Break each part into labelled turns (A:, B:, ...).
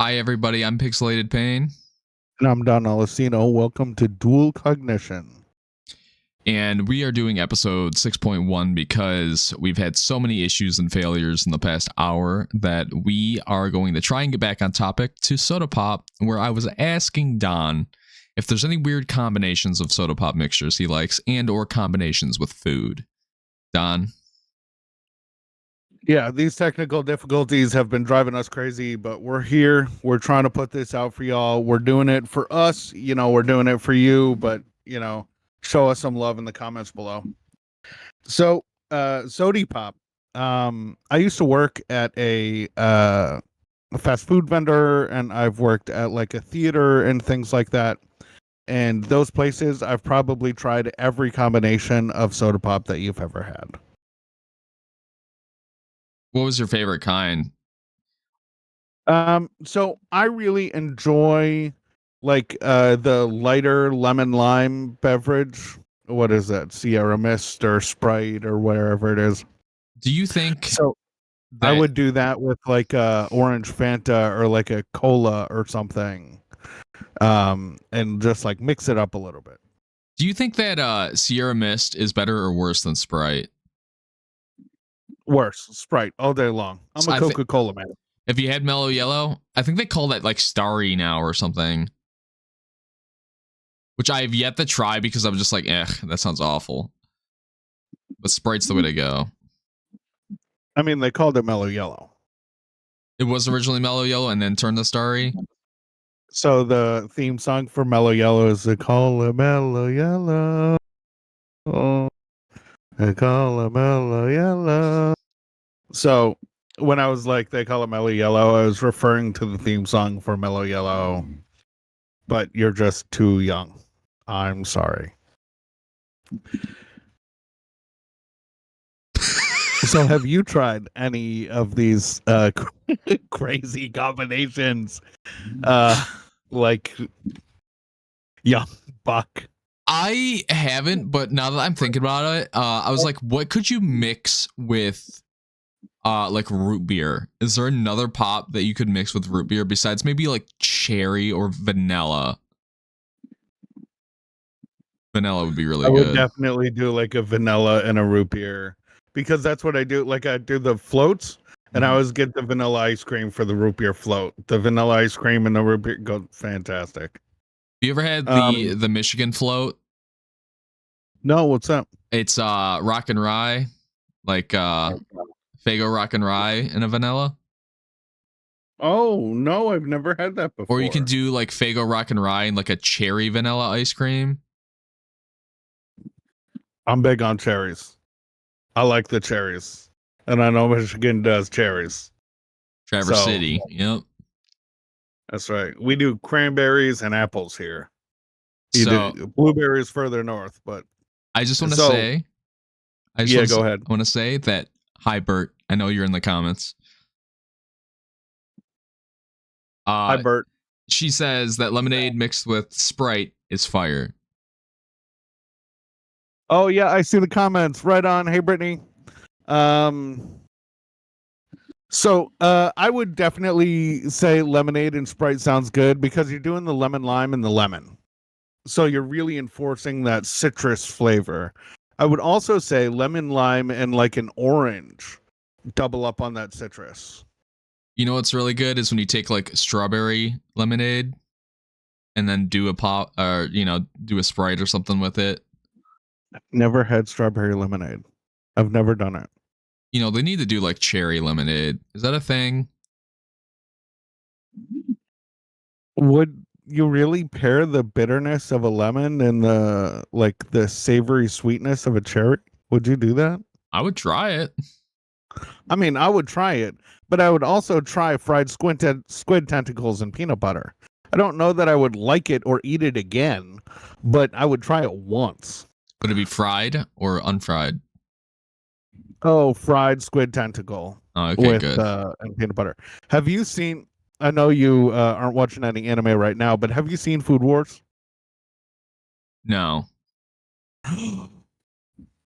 A: Hi, everybody. I'm PixelatedPain.
B: And I'm Don Alessino. Welcome to Dual Cognition.
A: And we are doing episode 6.1 because we've had so many issues and failures in the past hour that we are going to try and get back on topic to soda pop, where I was asking Don if there's any weird combinations of soda pop mixtures he likes and or combinations with food. Don?
B: Yeah, these technical difficulties have been driving us crazy, but we're here. We're trying to put this out for y'all. We're doing it for us. We're doing it for you, but, show us some love in the comments below. So, Sody Pop. I used to work at a fast food vendor, and I've worked at like a theater and things like that. And those places, I've probably tried every combination of soda pop that you've ever had.
A: What was your favorite kind?
B: So I really enjoy like the lighter lemon lime beverage. What is that? Sierra Mist or Sprite or wherever it is.
A: Do you think
B: so? I would do that with like a orange Fanta or like a cola or something, and just like mix it up a little bit.
A: Do you think that Sierra Mist is better or worse than Sprite?
B: Worse. Sprite all day long. I'm a Coca-Cola man.
A: If you had Mellow Yellow, I think they call that like Starry now or something, which I have yet to try because I'm just like, that sounds awful. But Sprite's the way to go.
B: I mean, they called it Mellow Yellow.
A: It was originally Mellow Yellow and then turned to Starry.
B: So the theme song for Mellow Yellow is "They Call It Mellow Yellow." Oh, they call it Mellow Yellow. So when I was like, they call it Mellow Yellow, I was referring to the theme song for Mellow Yellow. But you're just too young. I'm sorry. So have you tried any of these crazy combinations? Like Young Buck?
A: I haven't, but now that I'm thinking about it, I was like, what could you mix with like root beer? Is there another pop that you could mix with root beer besides maybe like cherry or vanilla? Vanilla would be really good. I would
B: definitely do like a vanilla and a root beer because that's what I do. Like I do the floats and I always get the vanilla ice cream for the root beer float. The vanilla ice cream and the root beer go fantastic.
A: You ever had the Michigan float?
B: No, what's that?
A: It's rock and rye, like Faygo rock and rye and a vanilla.
B: Oh no, I've never had that before.
A: Or you can do like Faygo rock and rye and like a cherry vanilla ice cream.
B: I'm big on cherries. I like the cherries, and I know Michigan does cherries.
A: Traverse City, yep.
B: That's right. We do cranberries and apples here. You do blueberries further north, but
A: I just want to say,
B: go ahead.
A: I want to say that, hi Bert, I know you're in the comments.
B: Hi Bert.
A: She says that lemonade mixed with Sprite is fire.
B: Oh yeah, I see the comments. Right on. Hey Brittany. So I would definitely say lemonade and Sprite sounds good because you're doing the lemon lime and the lemon. So you're really enforcing that citrus flavor. I would also say lemon lime and like an orange double up on that citrus.
A: You know what's really good is when you take like strawberry lemonade and then do a pop or do a Sprite or something with it.
B: I've never had strawberry lemonade. I've never done it.
A: They need to do like cherry lemonade. Is that a thing?
B: Would you really pair the bitterness of a lemon and the savory sweetness of a cherry? Would you do that?
A: I would try it.
B: I mean, I would try it, but I would also try fried squid tentacles and peanut butter. I don't know that I would like it or eat it again, but I would try it once.
A: Would it be fried or unfried?
B: Oh, fried squid tentacle.
A: Oh, okay,
B: with,
A: good.
B: And peanut butter. Have you seen? I know you aren't watching any anime right now, but have you seen Food Wars?
A: No.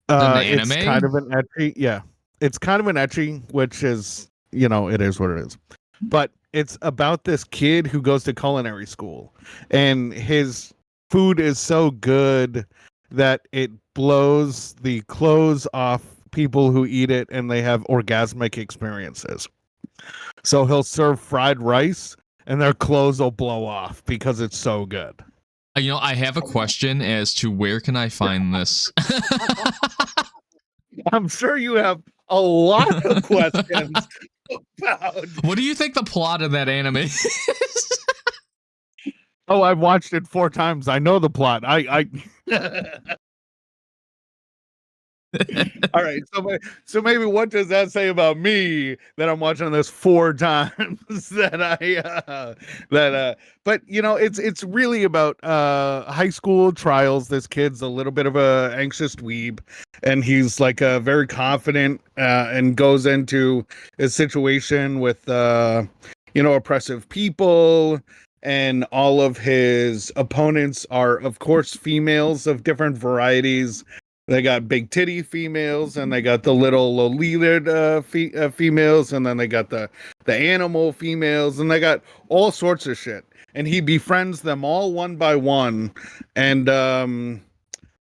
B: It's kind of an ecchi, yeah. It's kind of an ecchi, which is, it is what it is. But it's about this kid who goes to culinary school, and his food is so good that it blows the clothes off people who eat it, and they have orgasmic experiences. So he'll serve fried rice, and their clothes will blow off because it's so good.
A: I have a question as to where can I find this?
B: I'm sure you have a lot of questions about.
A: What do you think the plot of that anime is?
B: Oh, I've watched it 4 times. I know the plot. I All right. So maybe what does that say about me that I'm watching this 4 times but it's really about high school trials. This kid's a little bit of a anxious dweeb, and he's like very confident and goes into a situation with oppressive people, and all of his opponents are, of course, females of different varieties. They got big titty females, and they got the little lolita females, and then they got the animal females, and they got all sorts of shit. And he befriends them all one by one, and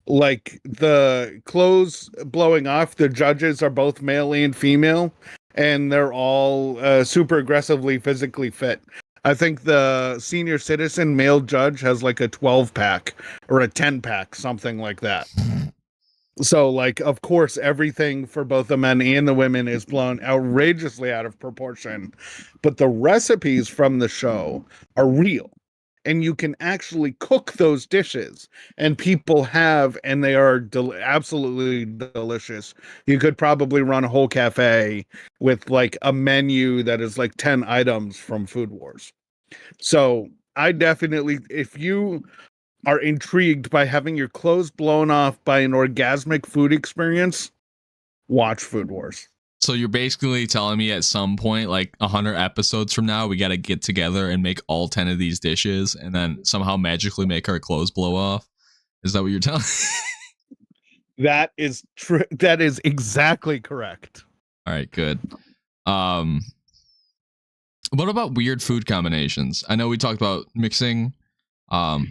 B: like the clothes blowing off, the judges are both male and female, and they're all super aggressively physically fit. I think the senior citizen male judge has like a 12-pack or a 10-pack, something like that. So, like, of course, everything for both the men and the women is blown outrageously out of proportion. But the recipes from the show are real. And you can actually cook those dishes. And people have, and they are absolutely delicious. You could probably run a whole cafe with, like, a menu that is, like, 10 items from Food Wars. So, I definitely, if you are intrigued by having your clothes blown off by an orgasmic food experience, watch Food Wars.
A: So you're basically telling me at some point, like 100 episodes from now, we got to get together and make all 10 of these dishes and then somehow magically make our clothes blow off? Is that what you're telling me?
B: That is true. That is exactly correct.
A: All right, good. What about weird food combinations? I know we talked about mixing.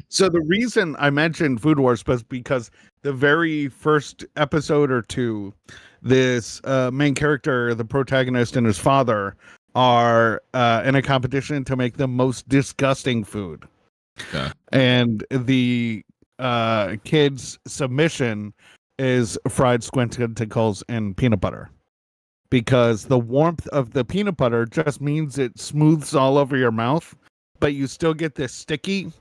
B: So the reason I mentioned Food Wars was because the very first episode or two, this main character, the protagonist, and his father are in a competition to make the most disgusting food.
A: Okay.
B: And the kid's submission is fried squid tentacles and peanut butter, because the warmth of the peanut butter just means it smooths all over your mouth, but you still get this sticky.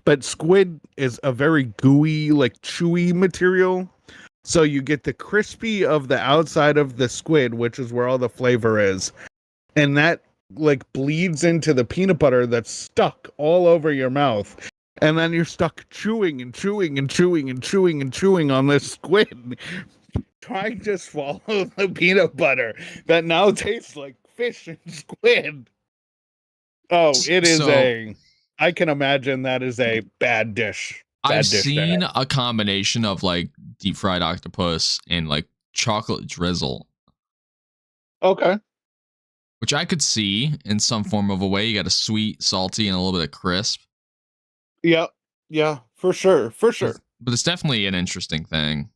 B: But squid is a very gooey, like chewy material. So you get the crispy of the outside of the squid, which is where all the flavor is. And that like bleeds into the peanut butter that's stuck all over your mouth. And then you're stuck chewing and chewing and chewing and chewing and chewing on this squid, trying to swallow the peanut butter that now tastes like fish and squid. Oh, it is I can imagine that is a bad dish.
A: I've seen a combination of like deep fried octopus and like chocolate drizzle.
B: Okay.
A: Which I could see in some form of a way. You got a sweet, salty, and a little bit of crisp.
B: Yeah. Yeah, for sure. For sure.
A: But it's definitely an interesting thing.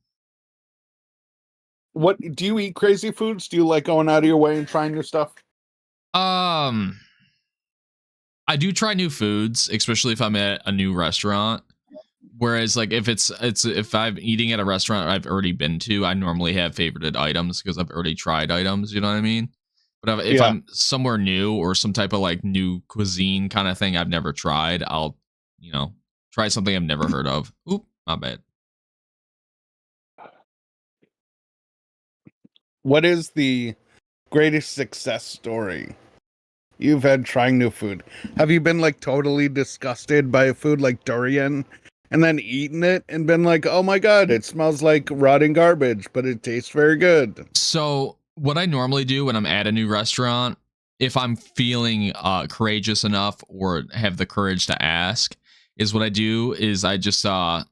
B: What do you eat crazy foods? Do you like going out of your way and trying new stuff?
A: I do try new foods, especially if I'm at a new restaurant. Whereas, like, if I'm eating at a restaurant I've already been to, I normally have favorited items because I've already tried items. You know what I mean? But if I'm somewhere new or some type of like new cuisine kind of thing I've never tried, I'll, try something I've never heard of. Oop, my bad.
B: What is the greatest success story you've had trying new food? Have you been like totally disgusted by a food like durian and then eaten it and been like, oh my God, it smells like rotting garbage, but it tastes very good?
A: So what I normally do when I'm at a new restaurant, if I'm feeling courageous enough or have the courage to ask, is what I do is I just, I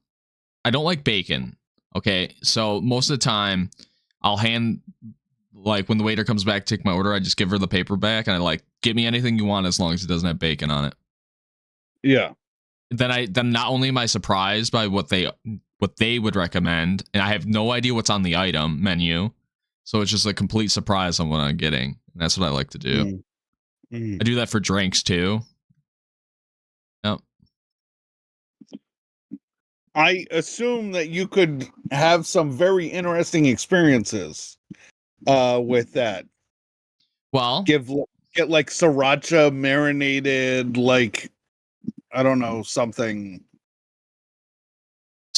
A: don't like bacon. Okay, so most of the time, I'll hand, like, when the waiter comes back to take my order, I just give her the paper back, and I like, get me anything you want as long as it doesn't have bacon on it.
B: Yeah.
A: Then not only am I surprised by what they would recommend, and I have no idea what's on the item menu, so it's just a complete surprise on what I'm getting. And that's what I like to do. I do that for drinks too. Yep.
B: I assume that you could have some very interesting experiences with that.
A: Well,
B: Get like sriracha marinated, like, I don't know, something.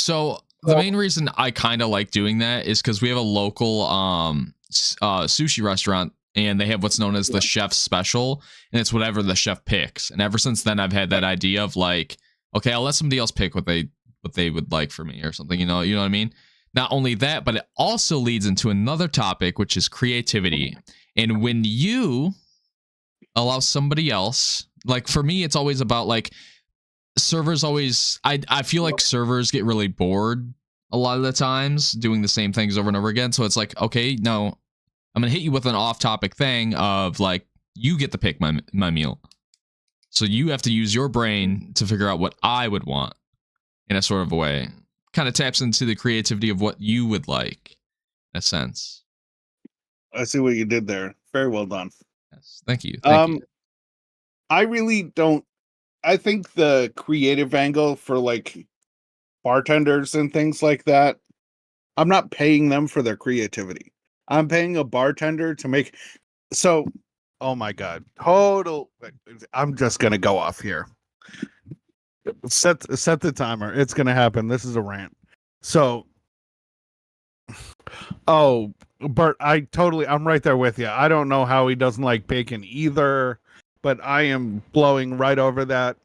A: so the main reason I kind of like doing that is because we have a local sushi restaurant, and they have what's known as the chef's special, and it's whatever the chef picks. And ever since then, I've had that idea of like, okay, I'll let somebody else pick what they would like for me or something. You know what I mean? Not only that, but it also leads into another topic, which is creativity. And when you allow somebody else, like for me, it's always about like servers always, I feel like servers get really bored a lot of the times doing the same things over and over again. So it's like, okay, no, I'm going to hit you with an off-topic thing of like, you get to pick my meal. So you have to use your brain to figure out what I would want in a sort of a way. Kind of taps into the creativity of what you would like, in a sense.
B: I see what you did there. Very well done.
A: Yes, thank you. Thank you.
B: I really don't. I think the creative angle for like bartenders and things like that, I'm not paying them for their creativity. I'm paying a bartender to make. So, oh my God, total. I'm just gonna go off here. Set the timer. It's gonna happen. This is a rant. So, oh, Bert, I'm right there with you. I don't know how he doesn't like bacon either, but I am blowing right over that.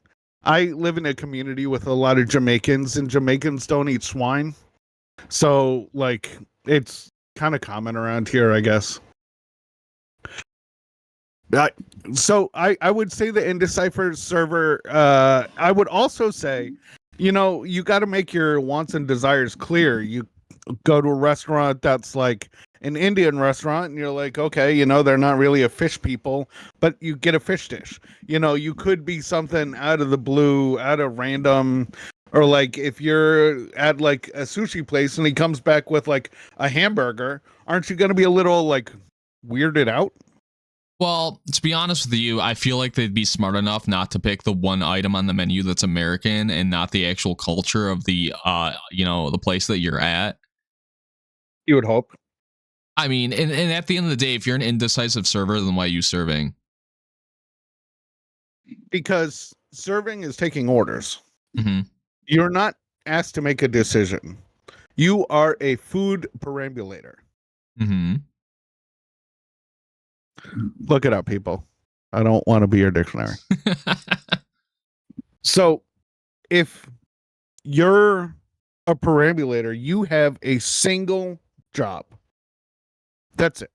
B: I live in a community with a lot of Jamaicans, and Jamaicans don't eat swine. So, like, it's kind of common around here, I guess. I would say the Indecipher server, I would also say, you got to make your wants and desires clear. You go to a restaurant that's like an Indian restaurant, and you're like, okay, they're not really a fish people, but you get a fish dish. You could be something out of the blue, out of random, or like if you're at like a sushi place and he comes back with like a hamburger, aren't you going to be a little like weirded out?
A: Well, to be honest with you, I feel like they'd be smart enough not to pick the one item on the menu that's American and not the actual culture of the, the place that you're at.
B: You would hope.
A: I mean, and at the end of the day, if you're an indecisive server, then why are you serving?
B: Because serving is taking orders.
A: Mm-hmm.
B: You're not asked to make a decision. You are a food perambulator.
A: Mm-hmm.
B: Look it up, people. I don't want to be your dictionary. So, if you're a perambulator, you have a single job. That's it.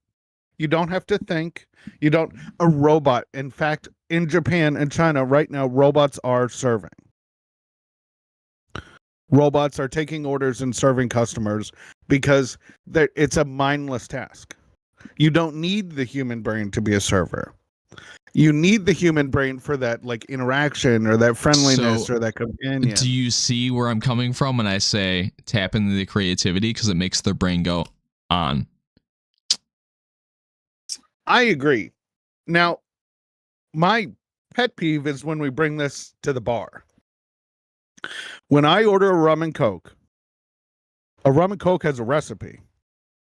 B: You don't have to think. A robot. In fact, in Japan and China right now, robots are serving. Robots are taking orders and serving customers because it's a mindless task. You don't need the human brain to be a server. You need the human brain for that like interaction or that friendliness or that companion.
A: Do you see where I'm coming from when I say tap into the creativity? Because it makes their brain go on.
B: I agree. Now, my pet peeve is when we bring this to the bar. When I order a rum and coke has a recipe.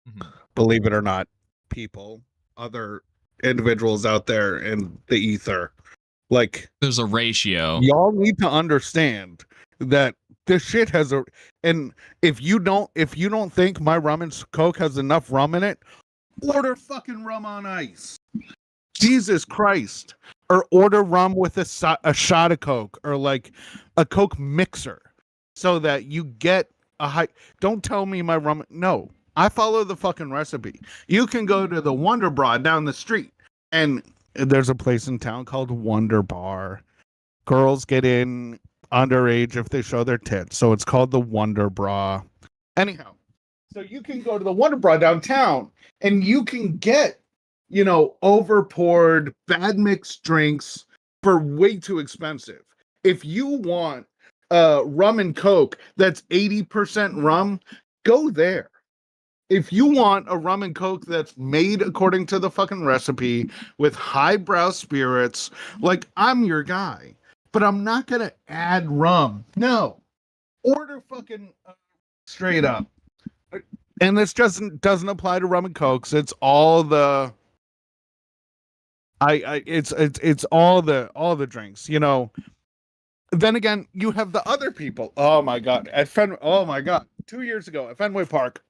B: Mm-hmm. Believe it or not, people, other individuals out there in the ether, like
A: there's a ratio.
B: Y'all need to understand that this shit has a, and if you don't think my rum and coke has enough rum in it, order fucking rum on ice. Jesus Christ. Or order rum with a shot of coke or like a coke mixer so that you get a high. Don't tell me my rum. No, I follow the fucking recipe. You can go to the Wonder Bra down the street, and there's a place in town called Wonder Bar. Girls get in underage if they show their tits, so it's called the Wonder Bra. Anyhow, So you can go to the Wonder Bra downtown and you can get, over poured, bad mixed drinks for way too expensive. If you want rum and Coke that's 80% rum, go there. If you want a rum and Coke that's made according to the fucking recipe with highbrow spirits, like, I'm your guy. But I'm not going to add rum. No. Order fucking straight up. And this doesn't apply to rum and Cokes. It's all the it's all the drinks, Then again, you have the other people. Oh my god. Oh my god. 2 years ago at Fenway Park,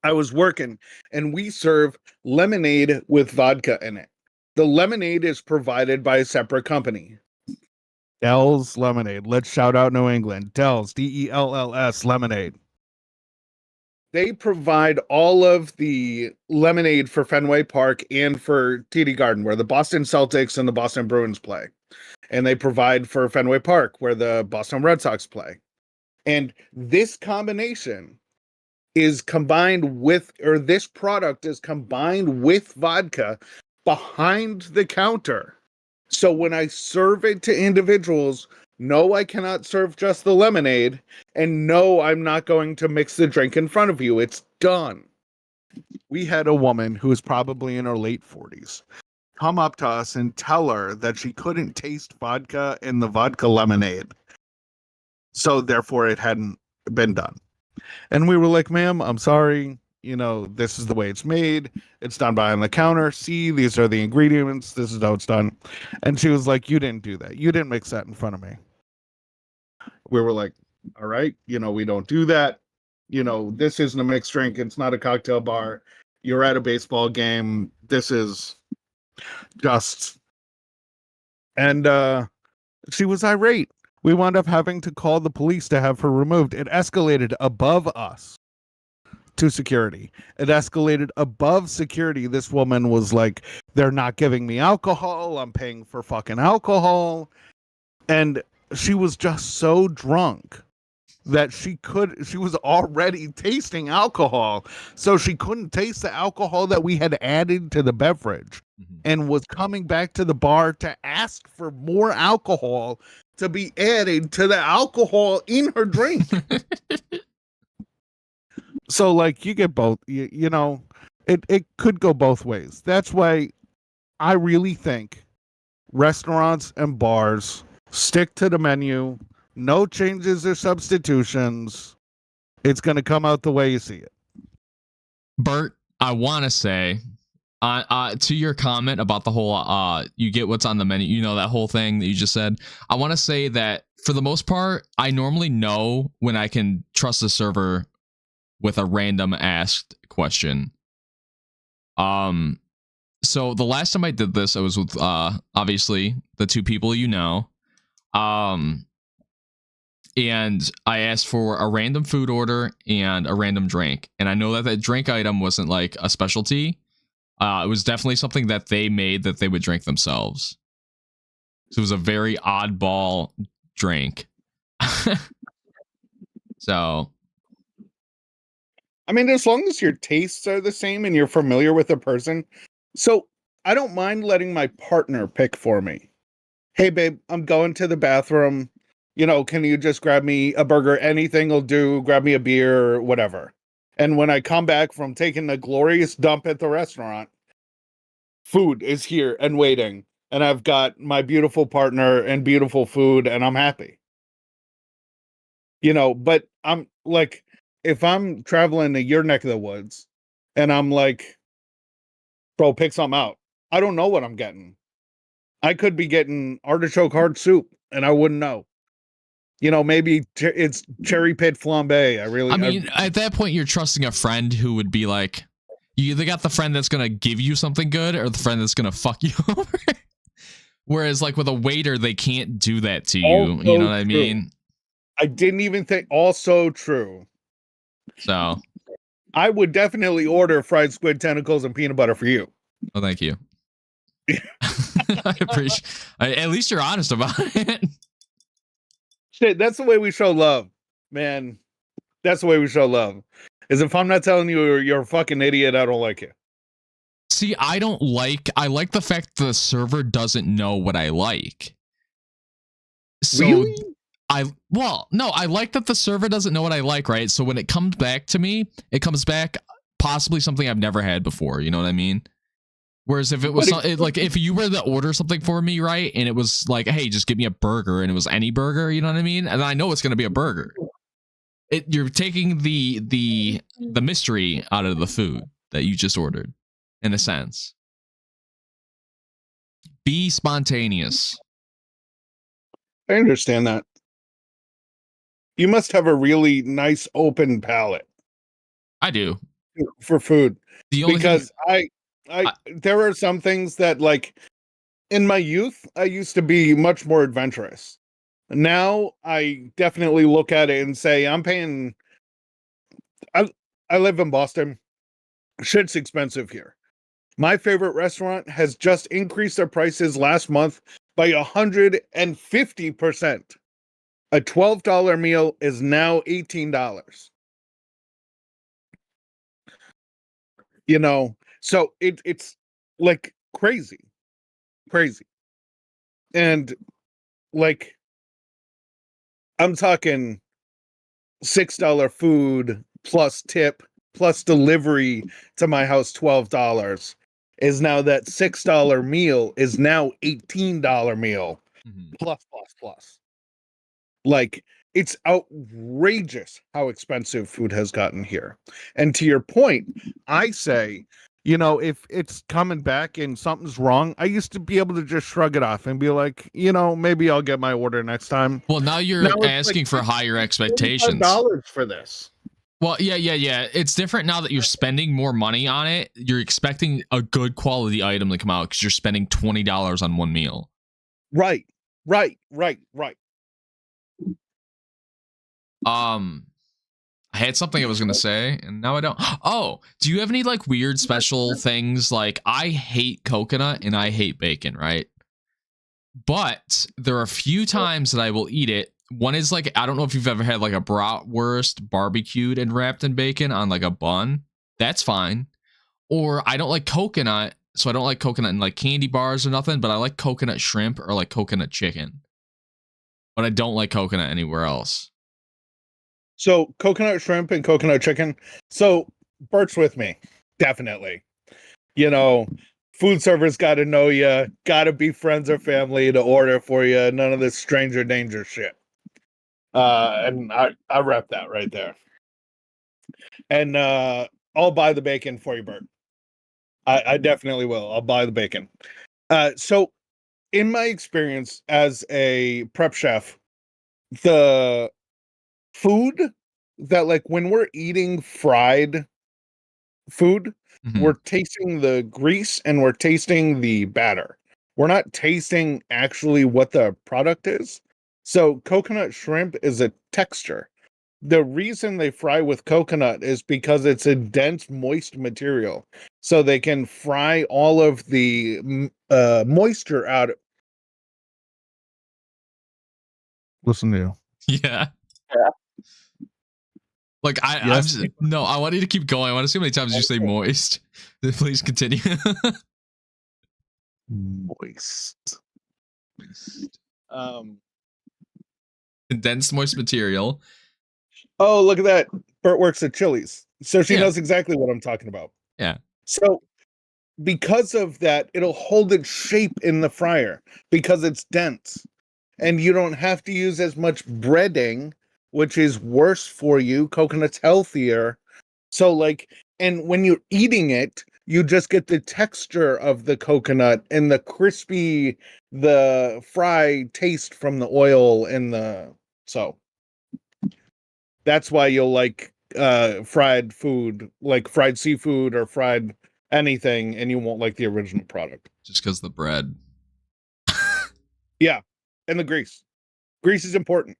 B: I was working and we serve lemonade with vodka in it. The lemonade is provided by a separate company. Dell's Lemonade. Let's shout out New England. Dell's, Dells Lemonade. They provide all of the lemonade for Fenway Park and for TD Garden, where the Boston Celtics and the Boston Bruins play. And they provide for Fenway Park, where the Boston Red Sox play. And this combination is combined with, or this product is combined with vodka behind the counter. So when I serve it to individuals, no, I cannot serve just the lemonade, and no, I'm not going to mix the drink in front of you. It's done. We had a woman who was probably in her late 40s come up to us and tell her that she couldn't taste vodka in the vodka lemonade. So therefore it hadn't been done. And we were like, ma'am, I'm sorry. This is the way it's made. It's done behind the counter. See, these are the ingredients. This is how it's done. And she was like, you didn't do that. You didn't mix that in front of me. We were like, all right, we don't do that. This isn't a mixed drink. It's not a cocktail bar. You're at a baseball game. This is just. And she was irate. We wound up having to call the police to have her removed. It escalated above us to security. It escalated above security. This woman was like, they're not giving me alcohol. I'm paying for fucking alcohol. And she was just so drunk that she was already tasting alcohol. So she couldn't taste the alcohol that we had added to the beverage, and was coming back to the bar to ask for more alcohol to be added to the alcohol in her drink. So like you get both, it could go both ways. That's why I really think restaurants and bars stick to the menu, no changes or substitutions. It's going to come out the way you see it.
A: Bert, I want to say, to your comment about the whole, you get what's on the menu, that whole thing that you just said. I want to say that for the most part, I normally know when I can trust the server with a random asked question. So the last time I did this, I was with, obviously the two people and I asked for a random food order and a random drink. And I know that drink item wasn't like a specialty. It was definitely something that they made that they would drink themselves. So it was a very oddball drink. So,
B: I mean, as long as your tastes are the same and you're familiar with the person. So I don't mind letting my partner pick for me. Hey, babe, I'm going to the bathroom. Can you just grab me a burger? Anything will do. Grab me a beer or whatever. And when I come back from taking a glorious dump at the restaurant, food is here and waiting. And I've got my beautiful partner and beautiful food, and I'm happy. But I'm like, if I'm traveling to your neck of the woods and I'm like, bro, pick something out. I don't know what I'm getting. I could be getting artichoke hard soup and I wouldn't know. Maybe it's cherry pit flambe.
A: At that point, you're trusting a friend who would be like, you either got the friend that's going to give you something good or the friend that's going to fuck you over. Whereas like with a waiter, they can't do that to you.
B: Also
A: you know what I mean?
B: I didn't even think. Also true.
A: So
B: I would definitely order fried squid tentacles and peanut butter for you.
A: Oh, thank you. I appreciate. At least you're honest about it.
B: Shit, that's the way we show love, man. That's the way we show love. Is if I'm not telling you you're a fucking idiot, I don't like you.
A: See, I like the fact the server doesn't know what I like. So
B: Really?
A: I like that the server doesn't know what I like, right? So when it comes back to me, it comes back possibly something I've never had before. You know what I mean? Whereas if it was like if you were to order something for me, right, and it was like, hey, just give me a burger, and it was any burger, you know what I mean? And I know it's going to be a burger. You're taking the mystery out of the food that you just ordered, in a sense. Be spontaneous.
B: I understand that. You must have a really nice open palate.
A: I do.
B: For food. Because
A: thing,
B: there are some things that, like, in my youth, I used to be much more adventurous. Now I definitely look at it and say, I'm paying. I live in Boston. Shit's expensive here. My favorite restaurant has just increased their prices last month by 150%. A $12 meal is now $18. You know, so it's like crazy. And like, I'm talking $6 food plus tip plus delivery to my house, $12 is now that $6 meal is now $18 meal plus. Like, it's outrageous how expensive food has gotten here. And to your point, I say, you know, if it's coming back and something's wrong, I used to be able to just shrug it off and be like, you know, maybe I'll get my order next time.
A: Well, now you're asking for higher expectations.
B: $5 for this.
A: Well, yeah. It's different now that you're spending more money on it. You're expecting a good quality item to come out because you're spending $20 on one meal.
B: Right.
A: I had something I was gonna say, and now I don't. Oh, do you have any like weird special things? Like, I hate coconut and I hate bacon, right? But there are a few times that I will eat it. One is like, I don't know if you've ever had like a bratwurst barbecued and wrapped in bacon on like a bun. That's fine. Or I don't like coconut, so I don't like coconut in like candy bars or nothing, but I like coconut shrimp or like coconut chicken. But I don't like coconut anywhere else.
B: So coconut shrimp and coconut chicken. So Bert's with me. Definitely. You know, food servers got to know you, got to be friends or family to order for you. None of this stranger danger shit. And I rep that right there. And I'll buy the bacon for you, Bert. I definitely will. I'll buy the bacon. So in my experience as a prep chef, the food that, like, when we're eating fried food, we're tasting the grease and we're tasting the batter. We're not tasting actually what the product is. So coconut shrimp is a texture. The reason they fry with coconut is because it's a dense, moist material. So they can fry all of the moisture out. Listen to you.
A: Yeah. Like, I want you to keep going. I want to see how many times you say moist. Please continue.
B: Moist.
A: Condensed moist material.
B: Oh, look at that. Bert works at Chili's. So she knows exactly what I'm talking about.
A: Yeah.
B: So because of that, it'll hold its shape in the fryer because it's dense. And you don't have to use as much breading, which is worse for you. Coconut's healthier. So, like, and when you're eating it, you just get the texture of the coconut and the crispy, the fried taste from the oil and so that's why you'll like fried food, like fried seafood or fried anything, and you won't like the original product.
A: Just because the bread.
B: Yeah. And the grease. Grease is important.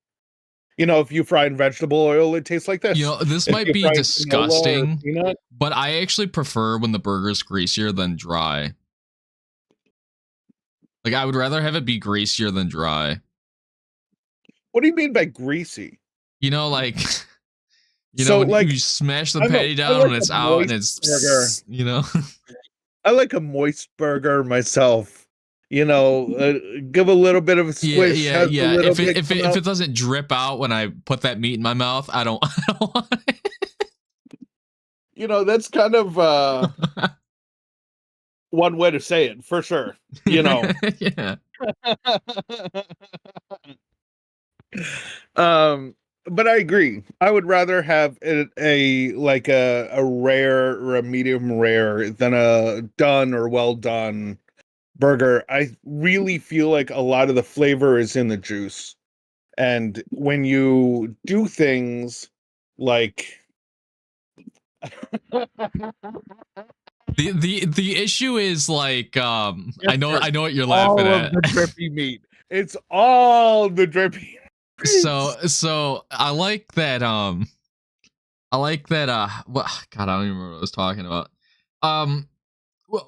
B: You know, if you fry in vegetable oil, it tastes like this.
A: You know, this might be disgusting, but I actually prefer when the burger's greasier than dry. Like, I would rather have it be greasier than dry.
B: What do you mean by greasy?
A: You know, like, You know,
B: So
A: when
B: like
A: you smash the
B: I
A: patty down
B: like
A: and it's
B: a
A: out and
B: moist burger.
A: it's, you know.
B: I like a moist burger myself. You know, give a little bit of a
A: Yeah,
B: squish,
A: yeah,
B: has a
A: yeah.
B: little
A: If it
B: bit
A: if
B: come
A: it if
B: out.
A: it doesn't drip out when I put that meat in my mouth, I don't, I don't want
B: You know, that's kind of one way to say it for sure. You know.
A: it. Yeah.
B: um but I agree. I would rather have a like a rare or a medium rare than a done or well done burger. I really feel like a lot of the flavor is in the juice. And when you do things like
A: The issue is like
B: yes,
A: I know what you're laughing
B: all of
A: at.
B: the drippy meat, it's all the drippy meats.
A: So I like that what God, I don't even remember what I was talking about. Um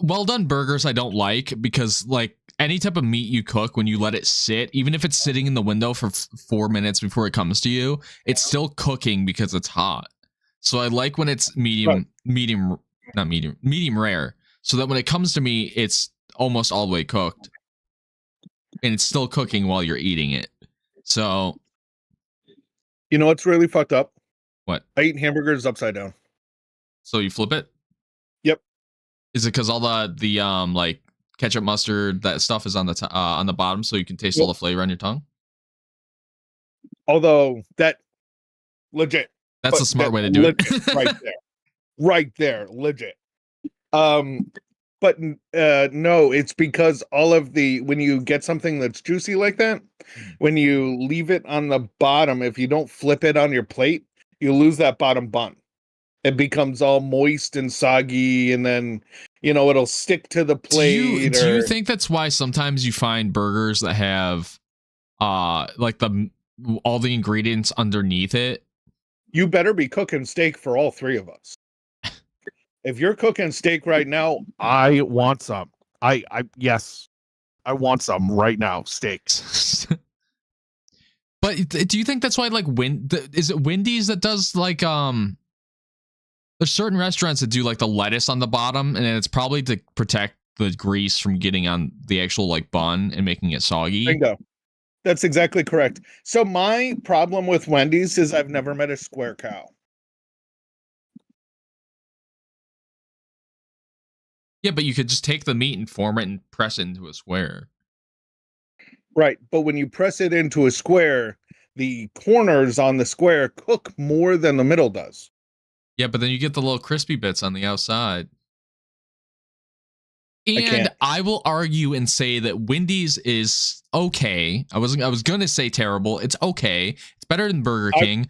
A: well done burgers I don't like because like any type of meat you cook when you let it sit, even if it's sitting in the window for 4 minutes before it comes to you, it's still cooking because it's hot. So I like when it's
B: Right.
A: medium rare, so that when it comes to me, it's almost all the way cooked, and it's still cooking while you're eating it. So
B: You know what's really fucked up?
A: what?
B: I eat hamburgers upside down.
A: So you flip it?
B: Yep.
A: Is it because all the like ketchup, mustard, that stuff is on the bottom, so you can taste all
B: Yep.
A: the flavor on your tongue?
B: Although that legit,
A: That's a
B: but
A: smart
B: that
A: way to do
B: legit
A: it.
B: right there, legit. But no, it's because all of the when you get something that's juicy like that, when you leave it on the bottom, if you don't flip it on your plate, you lose that bottom bun. It becomes all moist and soggy, and then it'll stick to the plate.
A: Do you
B: Or
A: think that's why sometimes you find burgers that have like the all the ingredients underneath it?
B: you better be cooking steak for all three of us. If you're cooking steak right now, I want some. Yes, I want some right now. Steaks.
A: But do you think that's why like is it Wendy's that does like there's certain restaurants that do like the lettuce on the bottom, and it's probably to protect the grease from getting on the actual like bun and making it soggy.
B: Bingo. That's exactly correct. So my problem with Wendy's is I've never met a square cow.
A: Yeah, but you could just take the meat and form it and press it into a square.
B: Right, but when you press it into a square, the corners on the square cook more than the middle does.
A: Yeah, but then you get the little crispy bits on the outside. And I will argue and say that Wendy's is okay. I was gonna say terrible. It's okay. It's better than Burger King.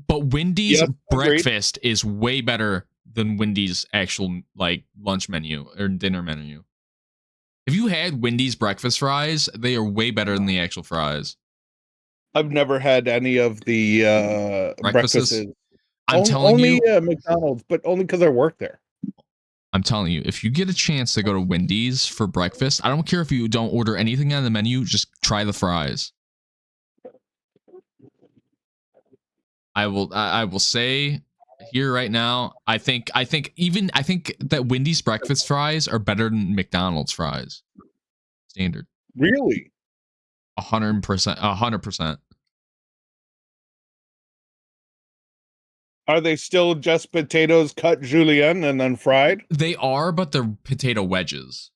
A: But Wendy's breakfast is way better than Wendy's actual like lunch menu or dinner menu. Have you had Wendy's breakfast fries? They are way better than the actual fries.
B: I've never had any of the breakfasts.
A: I'm telling you,
B: McDonald's, but only because I work there.
A: I'm telling you, if you get a chance to go to Wendy's for breakfast, I don't care if you don't order anything on the menu, just try the fries. I will say here right now, I think that Wendy's breakfast fries are better than McDonald's fries. Standard.
B: Really?
A: 100%. 100%.
B: Are they still just potatoes cut julienne and then fried?
A: They are, but they're potato wedges.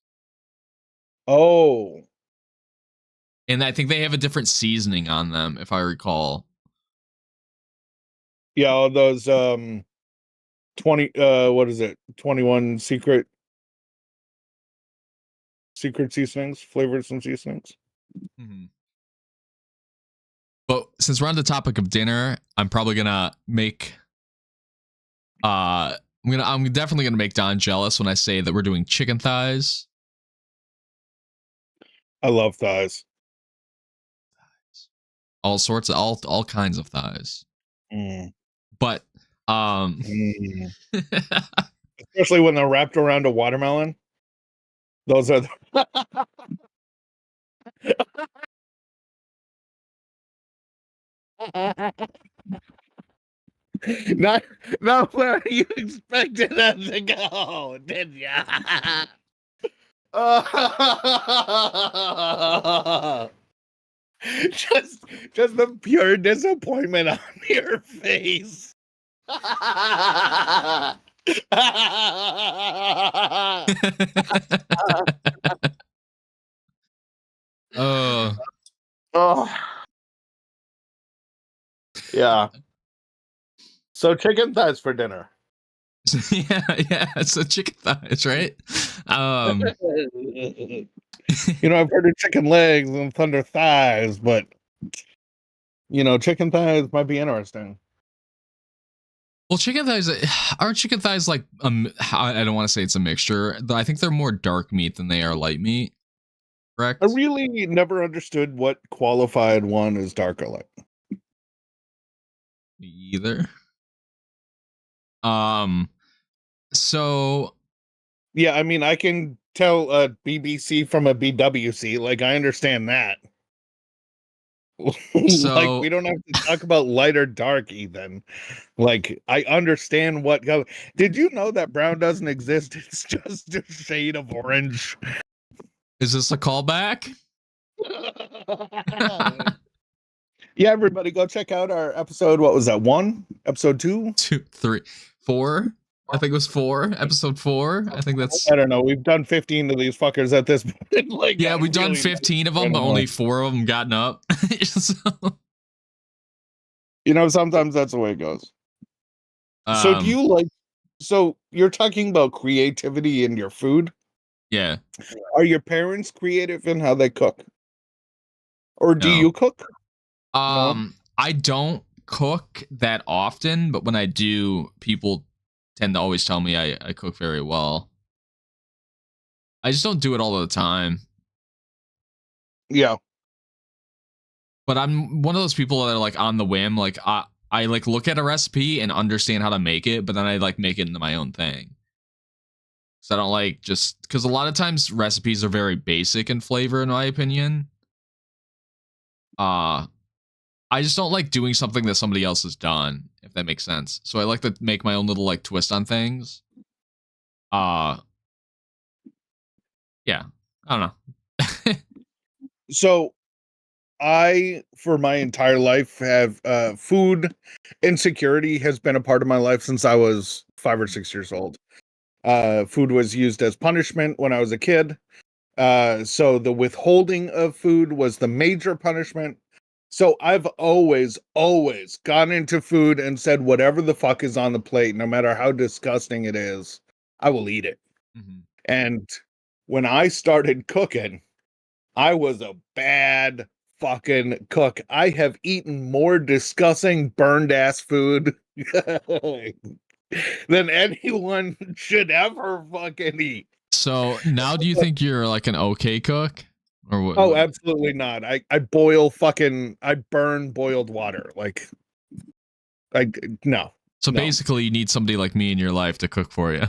B: Oh.
A: And I think they have a different seasoning on them, if I recall.
B: Yeah, all those 20 what is it? 21 secret seasonings, flavors and seasonings.
A: Mm-hmm. But since we're on the topic of dinner, I'm probably gonna make I'm definitely gonna make Don jealous when I say that we're doing chicken thighs.
B: I love thighs.
A: All sorts of all kinds of thighs. But
B: especially when they're wrapped around a watermelon. Those are not not where you expected them to go, did ya? Just the pure disappointment on your face.
A: Oh.
B: Oh, yeah. So chicken thighs for dinner.
A: Yeah. So chicken thighs, right?
B: I've heard of chicken legs and thunder thighs, but chicken thighs might be interesting.
A: Well, chicken thighs aren't chicken thighs like I don't want to say it's a mixture. I think they're more dark meat than they are light meat. Correct?
B: I really never understood what qualified one as dark or light.
A: Me either. So
B: yeah, I mean, I can tell a BBC from a BWC. Like, I understand that.
A: So
B: like, we don't have to talk about light or dark, Ethan. Like, I understand what. Did you know that brown doesn't exist? It's just a shade of orange.
A: Is this a callback?
B: Yeah, everybody, go check out our episode. What was that? 1? Episode 2?
A: 2, 3, 4. I think it was 4. Episode 4. I think that's.
B: I don't know. We've done 15 of these fuckers at this point. Like,
A: yeah, we've done 15 of them, but only 4 of them gotten up. So...
B: sometimes that's the way it goes. So do you like? So you're talking about creativity in your food?
A: Yeah.
B: Are your parents creative in how they cook? Or do you cook?
A: No? I don't cook that often, but when I do, people tend to always tell me I cook very well. I just don't do it all the time.
B: Yeah.
A: But I'm one of those people that are like on the whim, like I like look at a recipe and understand how to make it, but then I like make it into my own thing. So I don't like just because a lot of times recipes are very basic in flavor, in my opinion. I just don't like doing something that somebody else has done, if that makes sense. So I like to make my own little like twist on things. Yeah, I don't know.
B: So I, for my entire life, have food insecurity has been a part of my life since I was 5 or 6 years old. Food was used as punishment when I was a kid. So the withholding of food was the major punishment. So I've always gone into food and said, whatever the fuck is on the plate, no matter how disgusting it is, I will eat it. Mm-hmm. And when I started cooking, I was a bad fucking cook. I have eaten more disgusting burned ass food than anyone should ever fucking eat.
A: So now do you think you're like an okay cook? Or what?
B: Oh, absolutely not. I burn boiled water. No.
A: So basically you need somebody like me in your life to cook for you.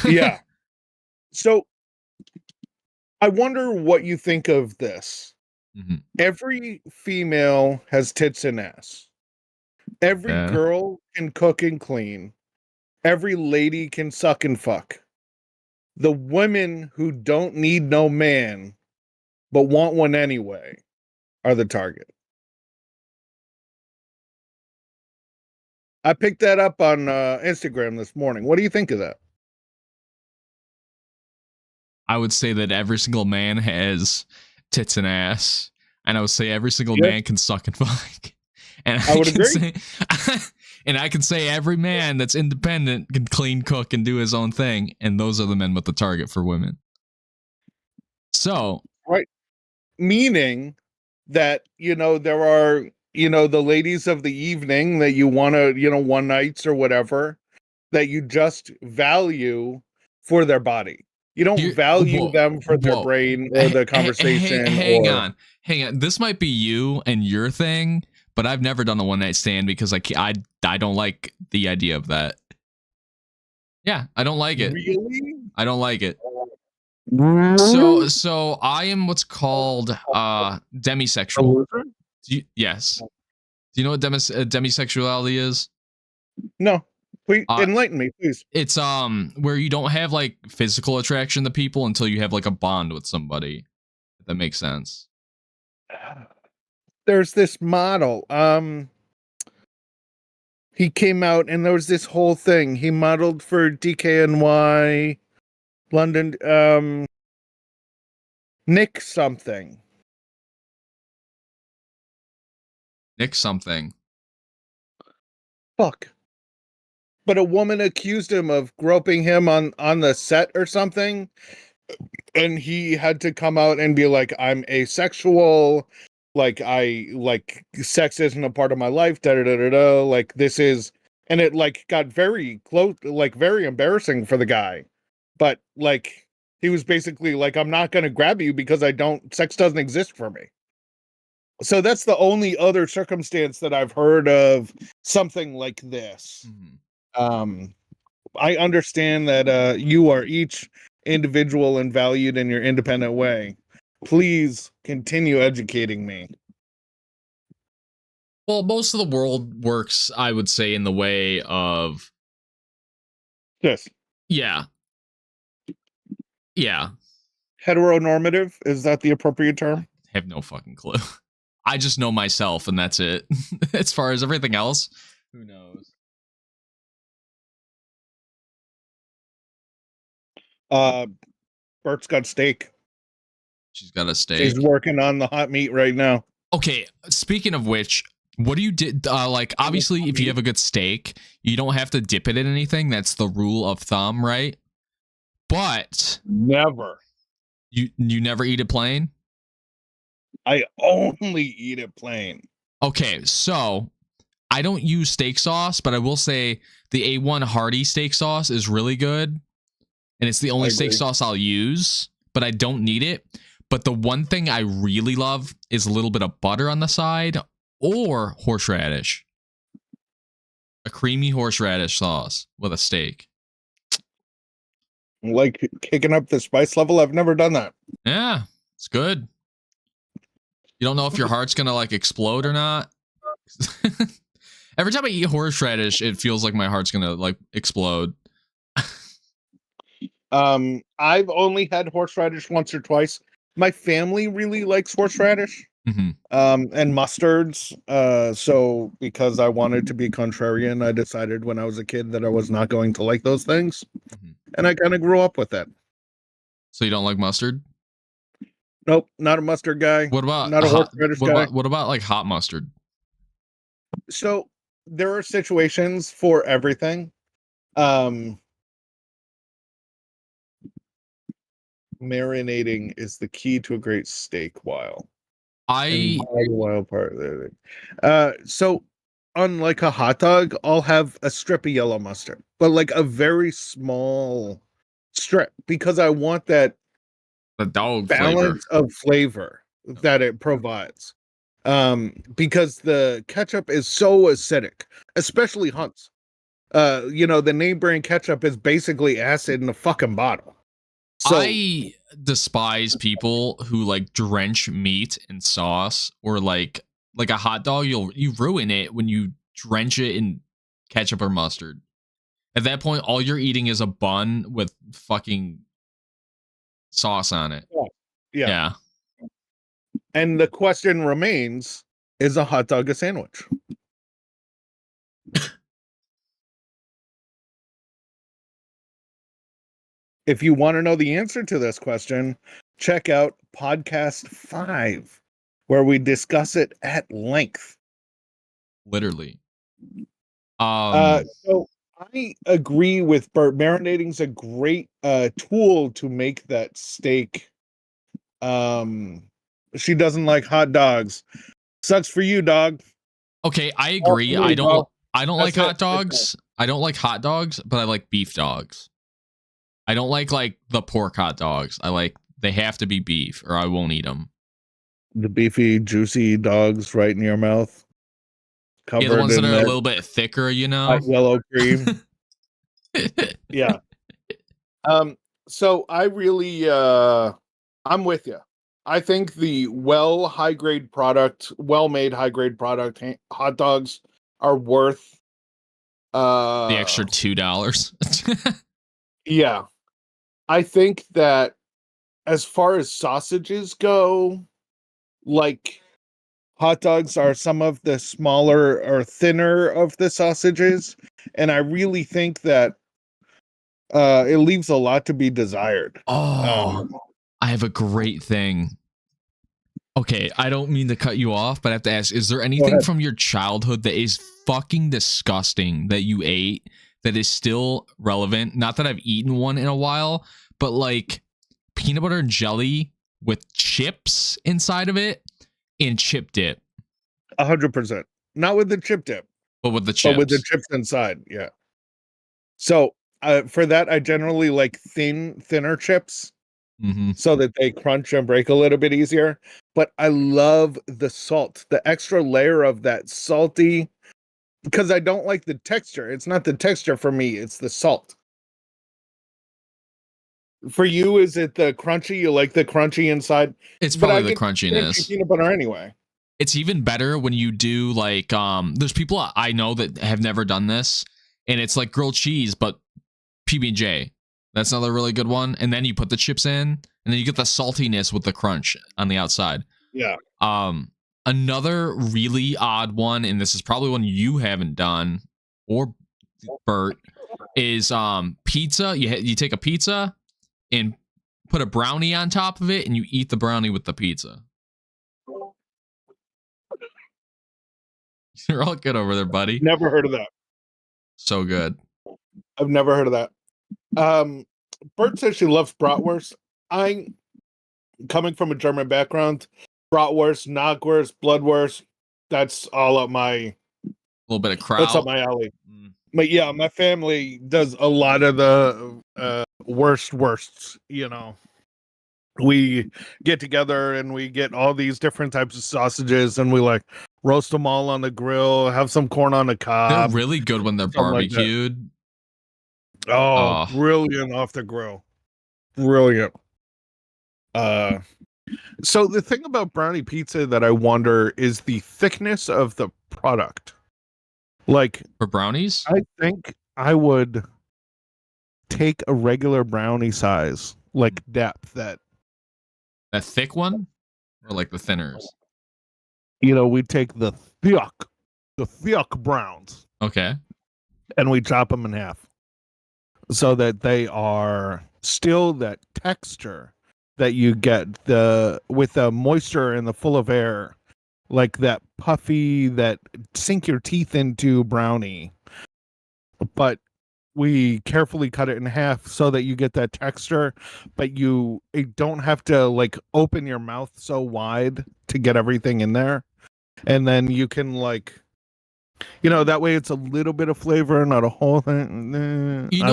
B: Yeah. So I wonder what you think of this. Mm-hmm. Every female has tits and ass. Every girl can cook and clean. Every lady can suck and fuck. The women who don't need no man but want one anyway are the target. I picked that up on Instagram this morning. What do you think of that?
A: I would say that every single man has tits and ass, and I would say every single man can suck and fuck. And I would agree. And I can say every man that's independent can clean, cook, and do his own thing, and those are the men with the target for women. So,
B: right. Meaning that, there are, the ladies of the evening that you want to, one nights or whatever, that you just value for their body. You don't value them for their brain or the conversation.
A: Hang on. This might be you and your thing, but I've never done a one night stand because I don't like the idea of that. Yeah, I don't like it.
B: Really?
A: I don't like it. So I am what's called demisexual. Yes. Do you know what demisexuality is?
B: No, please
A: Uh,
B: enlighten me, please.
A: It's where you don't have like physical attraction to people until you have like a bond with somebody. If that makes sense.
B: There's this model. He came out and there was this whole thing. He modeled for DKNY London. Nick something.
A: Nick something.
B: Fuck. But a woman accused him of groping him on the set or something, and he had to come out and be like, I'm asexual, like sex isn't a part of my life, da da da da da, like this is, and it like got very close, like very embarrassing for the guy. But like he was basically like, I'm not gonna grab you because sex doesn't exist for me. So that's the only other circumstance that I've heard of something like this. I understand that you are each individual and valued in your independent way. Please continue educating me.
A: Well, most of the world works, I would say, in the way of
B: Yes.
A: yeah.
B: Heteronormative, is that the appropriate term?
A: I have no fucking clue. I just know myself, and that's it. As far as everything else, who knows?
B: Bert's got steak.
A: She's got a steak.
B: She's working on the hot meat right now.
A: Okay, speaking of which, what do you did? Like, obviously, if you have a good steak, you don't have to dip it in anything. That's the rule of thumb, right? But
B: never.
A: You never eat it plain?
B: I only eat it plain.
A: Okay, so I don't use steak sauce, but I will say the A1 Hearty steak sauce is really good. And it's the only steak sauce I'll use, but I don't need it. But the one thing I really love is a little bit of butter on the side or horseradish. A creamy horseradish sauce with a steak.
B: Like kicking up the spice level? I've never done that.
A: Yeah, it's good. You don't know if your heart's gonna like explode or not. Every time I eat horseradish, it feels like my heart's gonna like explode.
B: I've only had horseradish once or twice. My family really likes horseradish.
A: Mm-hmm.
B: And mustards. So because I wanted to be contrarian, I decided when I was a kid that I was not going to like those things. Mm-hmm. And I kind of grew up with that.
A: So you don't like mustard?
B: Nope, not a mustard guy.
A: What about
B: not a horseradish guy?
A: What about like hot mustard?
B: So there are situations for everything. Marinating is the key to a great steak. Wild part there. So on like a hot dog, I'll have a strip of yellow mustard, but like a very small strip because I want that
A: the dog
B: balance of flavor that it provides. Because the ketchup is so acidic, especially Hunt's. The name brand ketchup is basically acid in a fucking bottle. So,
A: I despise people who like drench meat in sauce or like a hot dog. You ruin it when you drench it in ketchup or mustard. At that point, all you're eating is a bun with fucking sauce on it.
B: Yeah. And the question remains, is a hot dog a sandwich? If you want to know the answer to this question, check out podcast 5, where we discuss it at length.
A: Literally.
B: So I agree with Bert. Marinating's a great tool to make that steak. She doesn't like hot dogs. Sucks for you, dog.
A: Okay, I agree. I don't like hot dogs. I don't like hot dogs, but I like beef dogs. I don't like the pork hot dogs. They have to be beef or I won't eat them.
B: The beefy, juicy dogs right in your mouth.
A: Yeah, the ones that are a little bit thicker,
B: yellow cream. Yeah. So I really, I'm with you. I think the well-made high grade product hot dogs are worth
A: The extra $2.
B: Yeah. I think that as far as sausages go, like hot dogs are some of the smaller or thinner of the sausages, and I really think that it leaves a lot to be desired.
A: Oh, I have a great thing. Okay, I don't mean to cut you off, but I have to ask, is there anything from your childhood that is fucking disgusting that you ate that is still relevant? Not that I've eaten one in a while, but like peanut butter and jelly with chips inside of it and chip dip.
B: 100%. Not with the chip dip,
A: but with the chips.
B: But with the chips inside, yeah. So for that, I generally like thinner chips. So that they crunch and break a little bit easier. But I love the salt, the extra layer of that salty, because I don't like the texture. It's not the texture for me, it's the salt. For you, is it the crunchy? You like the crunchy inside?
A: It's probably the crunchiness.
B: Peanut butter anyway.
A: It's even better when you do like there's people I know that have never done this, and it's like grilled cheese but PB&J. That's another really good one. And then you put the chips in, and then you get the saltiness with the crunch on the outside.
B: Yeah.
A: Another really odd one, and this is probably one you haven't done, or Bert, is pizza. You take a pizza and put a brownie on top of it, and you eat the brownie with the pizza. You're all good over there, buddy.
B: Never heard of that.
A: So good.
B: I've never heard of that. Bert says she loves bratwurst. I'm coming from a German background. Bratwurst, Knockwurst, Bloodwurst. That's all up my.
A: Little bit of kraut.
B: That's up my alley. But yeah, my family does a lot of the worsts. You know, we get together and we get all these different types of sausages, and we like roast them all on the grill. Have some corn on the cob.
A: They're really good when they're barbecued.
B: Like brilliant off the grill. Brilliant. So the thing about brownie pizza that I wonder is the thickness of the product. Like
A: for brownies,
B: I think I would take a regular brownie size, like depth, that
A: thick one, or like the thinners.
B: You know, we take the thick browns.
A: Okay.
B: And we chop them in half, so that they are still that texture that you get with the moisture and the full of air, like that puffy, that sink your teeth into brownie. But we carefully cut it in half so that you get that texture, but you don't have to like open your mouth so wide to get everything in there. And then you can like, you know, that way it's a little bit of flavor, not a whole thing.
A: You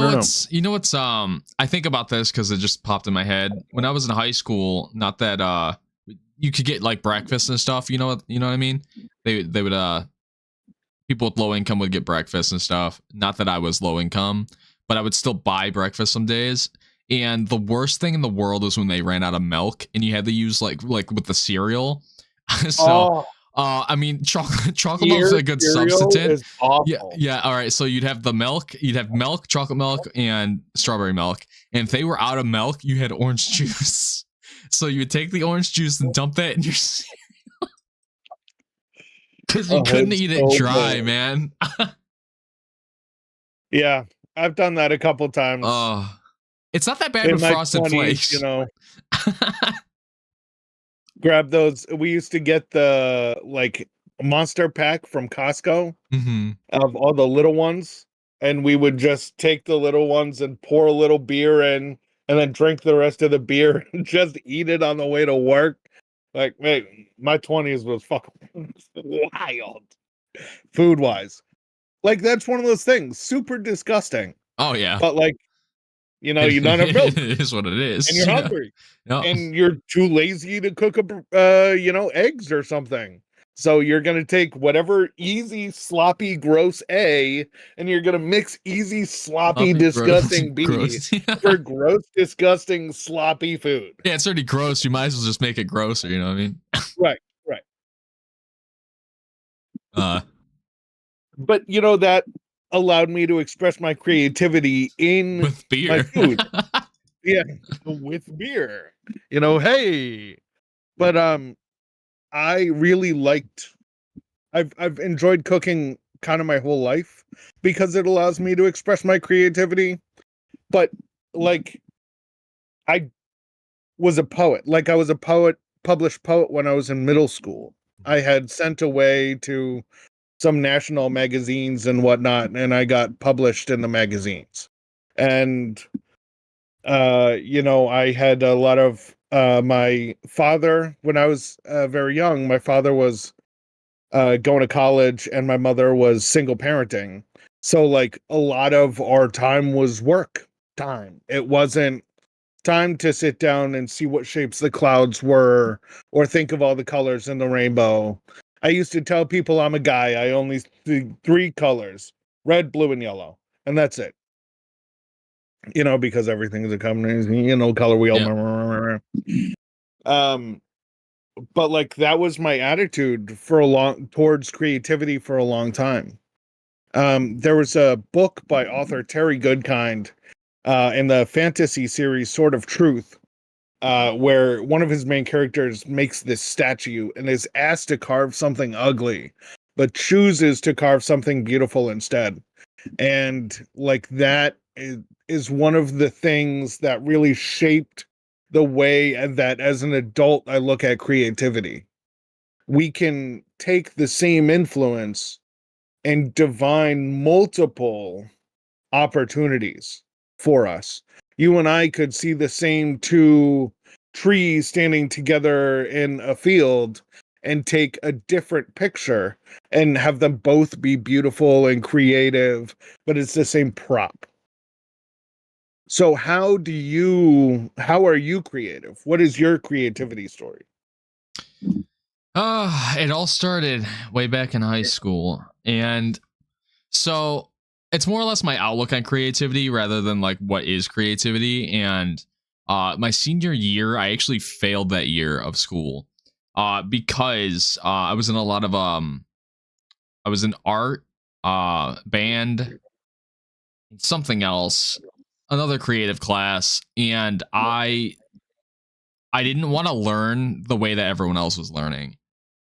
A: know what's I think about this because it just popped in my head. When I was in high school, not that you could get like breakfast and stuff, you know what I mean? They would people with low income would get breakfast and stuff. Not that I was low income, but I would still buy breakfast some days. And the worst thing in the world was when they ran out of milk and you had to use like with the cereal. I mean, chocolate milk is a good substitute.
B: Is awful.
A: Yeah. All right. So you'd have milk, chocolate milk, and strawberry milk. And if they were out of milk, you had orange juice. So you would take the orange juice and dump that in your cereal. Because you couldn't eat it dry, man.
B: Yeah, I've done that a couple times.
A: It's not that bad with Frosted Flakes.
B: You know. Grab those. We used to get the like monster pack from Costco of all the little ones, and we would just take the little ones and pour a little beer in, and then drink the rest of the beer and just eat it on the way to work. Like, man, my 20s was fucking wild, food wise. Like, that's one of those things, super disgusting.
A: Oh yeah,
B: but like, you know, you don't have milk.
A: It is what it is,
B: and you're hungry, and you're too lazy to cook eggs or something. So you're gonna take whatever easy, sloppy, gross A, and you're gonna mix easy, sloppy disgusting B for gross, disgusting, sloppy food.
A: Yeah, it's already gross. You might as well just make it grosser. You know what I mean?
B: Right. But you know that allowed me to express my creativity in
A: With beer.
B: my food. Yeah, with beer. You know, hey. But I really liked I've enjoyed cooking kind of my whole life because it allows me to express my creativity. But like I was a poet. Like I was a poet, published poet when I was in middle school. I had sent away to some national magazines and whatnot, and I got published in the magazines. And you know, I had a lot of my father when I was very young. My father was going to college, and my mother was single parenting. So, like, a lot of our time was work time. It wasn't time to sit down and see what shapes the clouds were or think of all the colors in the rainbow. I used to tell people I'm a guy. I only see three colors: red, blue, and yellow, and that's it. You know, because everything is a combination, you know, color wheel.
A: Yeah.
B: But like that was my attitude for a long towards creativity for a long time. There was a book by author Terry Goodkind in the fantasy series Sword of Truth, where one of his main characters makes this statue and is asked to carve something ugly, but chooses to carve something beautiful instead. And like that is one of the things that really shaped the way that as an adult I look at creativity. We can take the same influence and divine multiple opportunities for us. You and I could see the same two trees standing together in a field and take a different picture and have them both be beautiful and creative, but it's the same prop. So how are you creative? What is your creativity story?
A: It all started way back in high school. And so it's more or less my outlook on creativity rather than like what is creativity. And my senior year, I actually failed that year of school because I was in a lot of I was in art, band, something else, another creative class, and I didn't want to learn the way that everyone else was learning.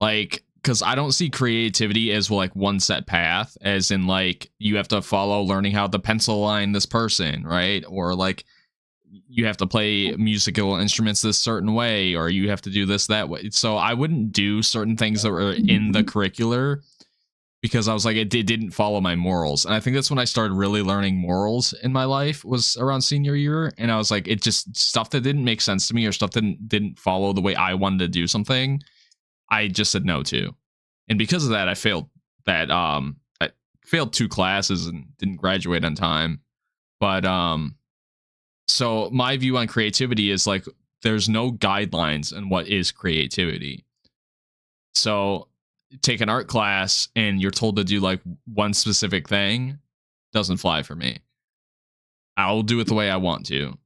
A: Like, because I don't see creativity as like one set path, as in like you have to follow learning how to pencil line this person, right? Or like you have to play musical instruments this certain way, or you have to do this that way. So I wouldn't do certain things that were in the curricular because I was like, it didn't follow my morals. And I think that's when I started really learning morals in my life was around senior year. And I was like, it just stuff that didn't make sense to me or stuff that didn't follow the way I wanted to do something. I just said no to. And because of that, I failed I failed 2 classes and didn't graduate on time. But so my view on creativity is like there's no guidelines on what is creativity. So take an art class and you're told to do like one specific thing doesn't fly for me. I'll do it the way I want to.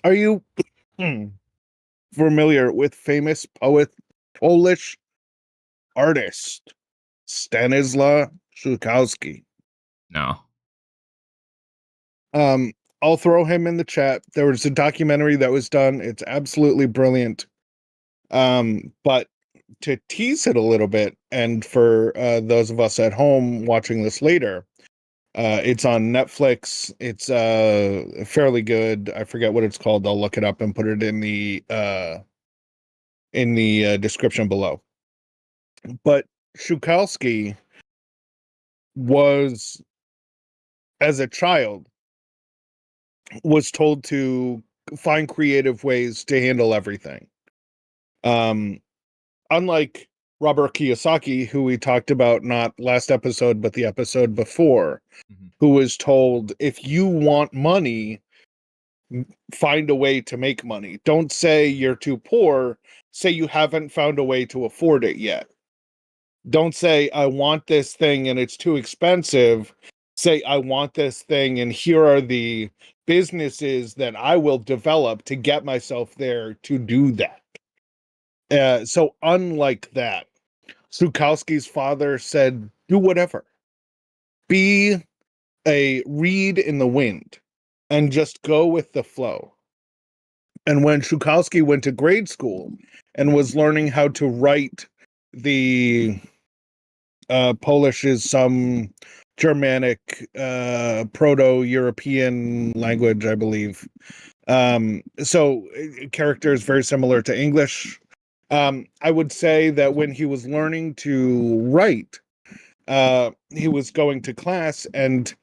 B: Are you familiar with famous Polish artist Stanislaw Szukalski?
A: No.
B: I'll throw him in the chat. There was a documentary that was done. It's absolutely brilliant. But to tease it a little bit, and for those of us at home watching this later, it's on Netflix. It's fairly good. I forget what it's called. I'll look it up and put it in the description below. But Szukalski was, as a child, was told to find creative ways to handle everything. Unlike Robert Kiyosaki, who we talked about not last episode, but the episode before, who was told, if you want money, find a way to make money. Don't say you're too poor. Say you haven't found a way to afford it yet. Don't say, I want this thing and it's too expensive. Say, I want this thing and here are the businesses that I will develop to get myself there to do that. So unlike that, Szukalski's father said, do whatever. Be a reed in the wind and just go with the flow. And when Szukalski went to grade school and was learning how to write the Polish is some Germanic, Proto-European language, I believe. So characters very similar to English. I would say that when he was learning to write, he was going to class and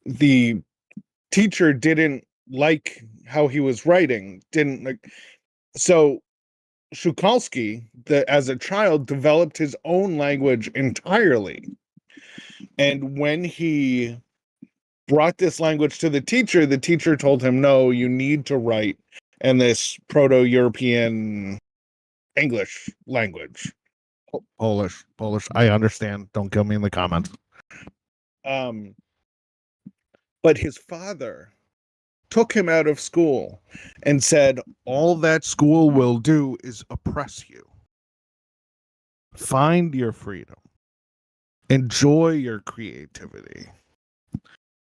B: the teacher didn't like how he was writing, didn't like. So Szukalski, as a child, developed his own language entirely. And when he brought this language to the teacher told him, no, you need to write in this Proto-European English language. Polish. I understand. Don't kill me in the comments. But his father took him out of school and said, all that school will do is oppress you. Find your freedom. Enjoy your creativity.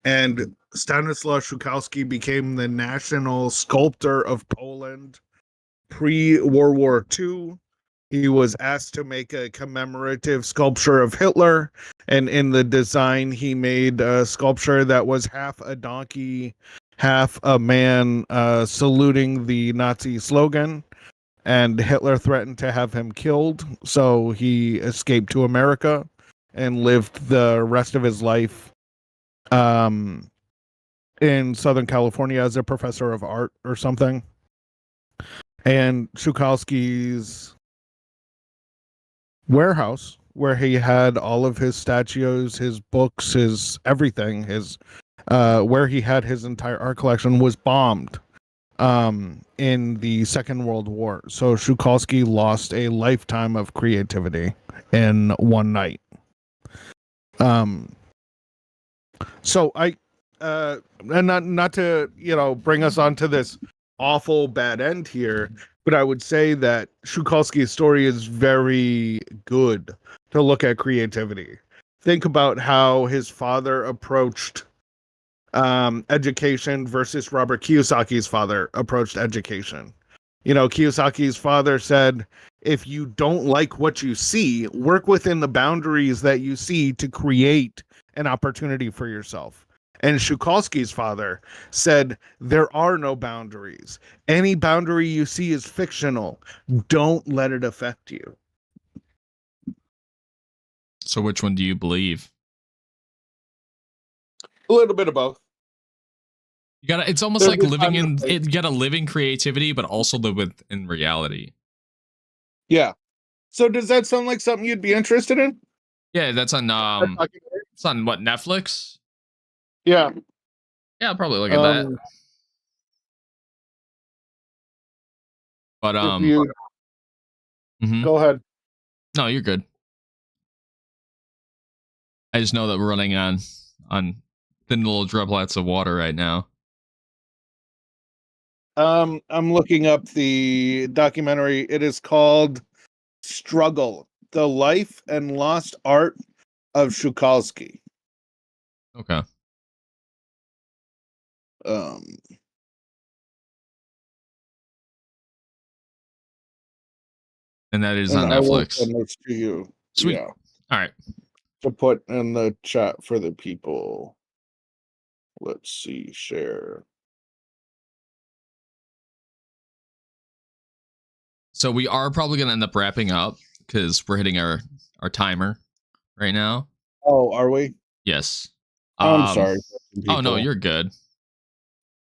B: And Stanislaw Szukalski became the national sculptor of Poland pre-World War II. He was asked to make a commemorative sculpture of Hitler, and in the design, he made a sculpture that was half a donkey, half a man saluting the Nazi slogan, and Hitler threatened to have him killed, so he escaped to America and lived the rest of his life in Southern California as a professor of art or something. And Szukalski's warehouse, where he had all of his statues, his books, his everything, his where he had his entire art collection, was bombed in the Second World War. So Szukalski lost a lifetime of creativity in one night. So I and not to, bring us onto this awful bad end here, but I would say that Szukalski's story is very good to look at creativity. Think about how his father approached education versus Robert Kiyosaki's father approached education. Kiyosaki's father said, if you don't like what you see, work within the boundaries that you see to create an opportunity for yourself. And Szukalski's father said, there are no boundaries. Any boundary you see is fictional. Don't let it affect you.
A: So which one do you believe?
B: A little bit of both.
A: You gotta, it's almost like living in it. You gotta live in creativity, but also live in reality.
B: Yeah. So does that sound like something you'd be interested in?
A: Yeah, that's on it's on what, Netflix?
B: Yeah.
A: Yeah, I'll probably look at that. But
B: Go ahead.
A: No, you're good. I just know that we're running on thin little droplets of water right now.
B: I'm looking up the documentary. It is called Struggle: The Life and Lost Art of Szukalski.
A: Okay. And that is on Netflix.
B: I will send this to you.
A: Sweet. Yeah. All right.
B: To put in the chat for the people. Let's see. Share.
A: So we are probably going to end up wrapping up because we're hitting our timer right now.
B: Oh, are we?
A: Yes.
B: I'm sorry.
A: Oh, no, you're good.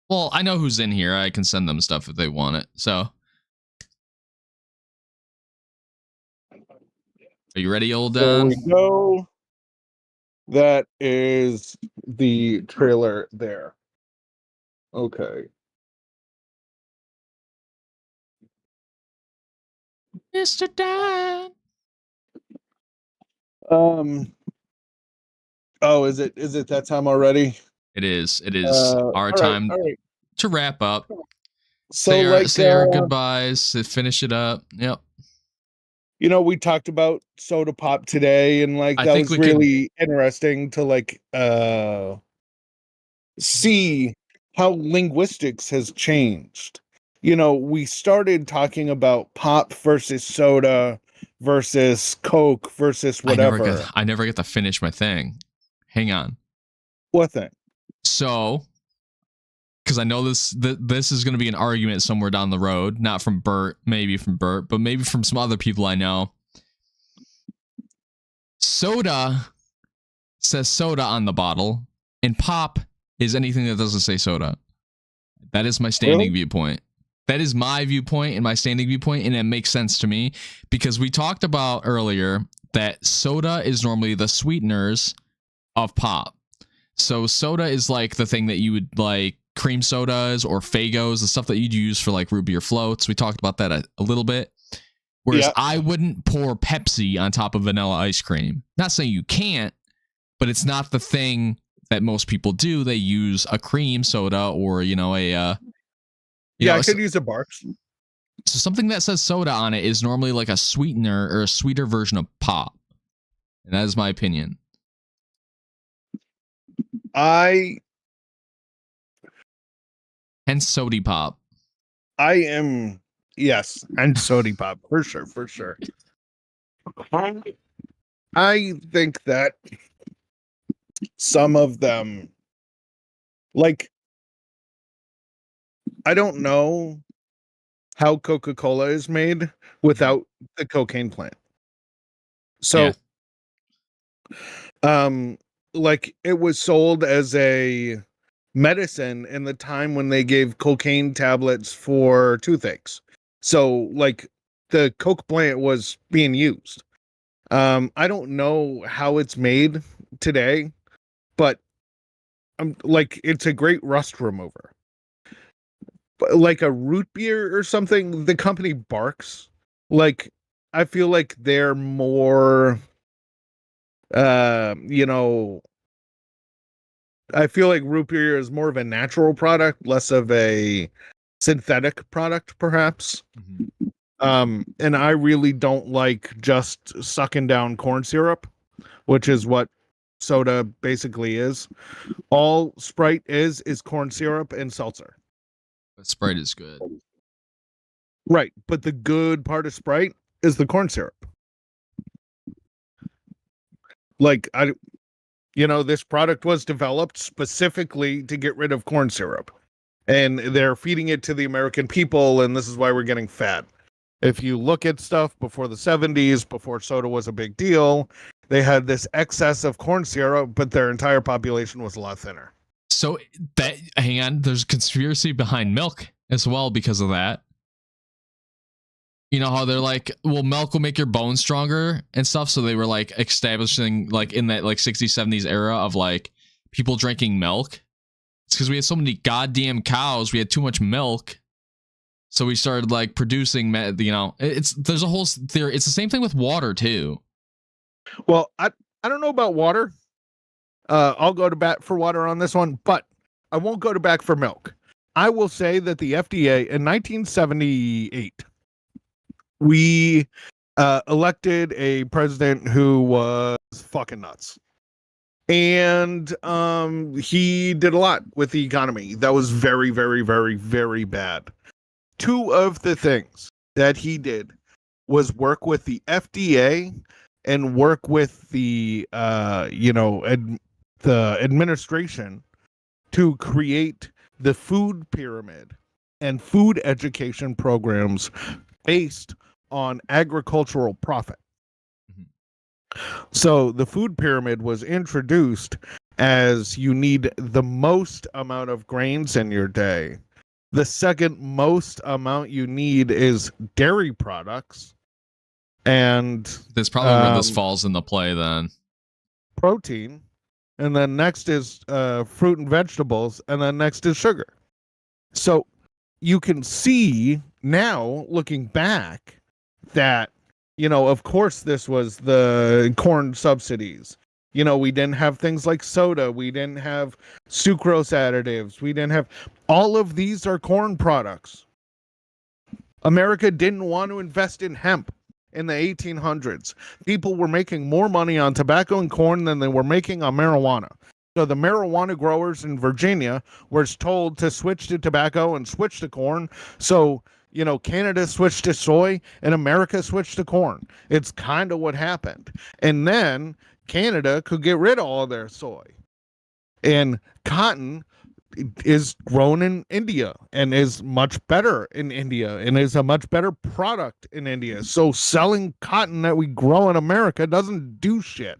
A: Well, I know who's in here. I can send them stuff if they want it. So. Are you ready, old Dan?
B: There we go. That is the trailer there. Okay.
A: Mr. Dan.
B: Oh, is it that time already?
A: It is. It is our time to wrap up.
B: So
A: say our goodbyes, finish it up. Yep.
B: we talked about soda pop today, and like
A: I
B: that
A: think
B: was
A: we could.
B: really interesting to like see how linguistics has changed. We started talking about pop versus soda versus Coke versus whatever.
A: I never get to finish my thing. Hang on.
B: What thing?
A: So, because I know this is going to be an argument somewhere down the road, not from Bert, maybe from Bert, but maybe from some other people I know. Soda says soda on the bottle, and pop is anything that doesn't say soda. That is my standing viewpoint. That is my viewpoint and my standing viewpoint, and it makes sense to me because we talked about earlier that soda is normally the sweeteners of pop. So soda is like the thing that you would like cream sodas or Fagos, the stuff that you'd use for like root beer floats. We talked about that a little bit. Whereas I wouldn't pour Pepsi on top of vanilla ice cream. Not saying you can't, but it's not the thing that most people do. They use a cream soda or, I
B: could use a Barks.
A: So something that says soda on it is normally like a sweetener or a sweeter version of pop. And that is my opinion.
B: Hence
A: Sody Pop.
B: Yes, and Sody Pop, for sure. I think that some of them, like, I don't know how Coca-Cola is made without the cocaine plant. So, like, it was sold as a medicine in the time when they gave cocaine tablets for toothaches. So, like, the Coke plant was being used. I don't know how it's made today, but like, it's a great rust remover. But like a root beer or something, the company Barks, like, I feel like they're more, I feel like root beer is more of a natural product, less of a synthetic product, perhaps. And I really don't like just sucking down corn syrup, which is what soda basically is. All Sprite is corn syrup and seltzer.
A: But Sprite is good.
B: Right, but the good part of Sprite is the corn syrup. Like, this product was developed specifically to get rid of corn syrup. And they're feeding it to the American people, and this is why we're getting fat. If you look at stuff before the 70s, before soda was a big deal, they had this excess of corn syrup, but their entire population was a lot thinner.
A: So hang on, there's conspiracy behind milk as well because of that. You know how they're like, well, milk will make your bones stronger and stuff. So they were like establishing like in that like 60s, 70s era of like people drinking milk. It's because we had so many goddamn cows. We had too much milk. So we started like producing, there's a whole theory. It's the same thing with water too.
B: Well, I don't know about water. I'll go to bat for water on this one, but I won't go to bat for milk. I will say that the FDA in 1978, we elected a president who was fucking nuts. And he did a lot with the economy. That was very, very, very, very bad. Two of the things that he did was work with the FDA and work with the the administration to create the food pyramid and food education programs based on agricultural profit. So the food pyramid was introduced as you need the most amount of grains in your day. The second most amount you need is dairy products. And
A: that's probably where this falls into play then.
B: Protein. And then next is fruit and vegetables. And then next is sugar. So you can see now, looking back, that, of course, this was the corn subsidies. We didn't have things like soda. We didn't have sucrose additives. We didn't have... All of these are corn products. America didn't want to invest in hemp. in the 1800s. People were making more money on tobacco and corn than they were making on marijuana. So the marijuana growers in Virginia were told to switch to tobacco and switch to corn. So, you know, Canada switched to soy and America switched to corn. It's kind of what happened. And then Canada could get rid of all their soy. And cotton is grown in India and is much better in India and is a much better product in India. So selling cotton that we grow in America doesn't do shit.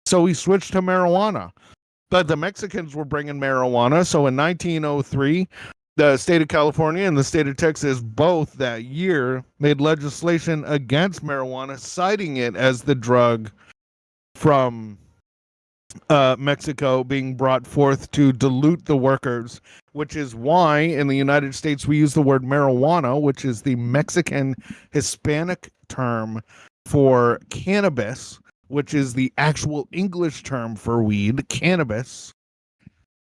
B: So we switched to marijuana. But the Mexicans were bringing marijuana. So in 1903, the state of California and the state of Texas both that year made legislation against marijuana, citing it as the drug from Mexico being brought forth to dilute the workers, which is why in the United States we use the word marijuana, which is the Mexican Hispanic term for cannabis, which is the actual English term for weed. Cannabis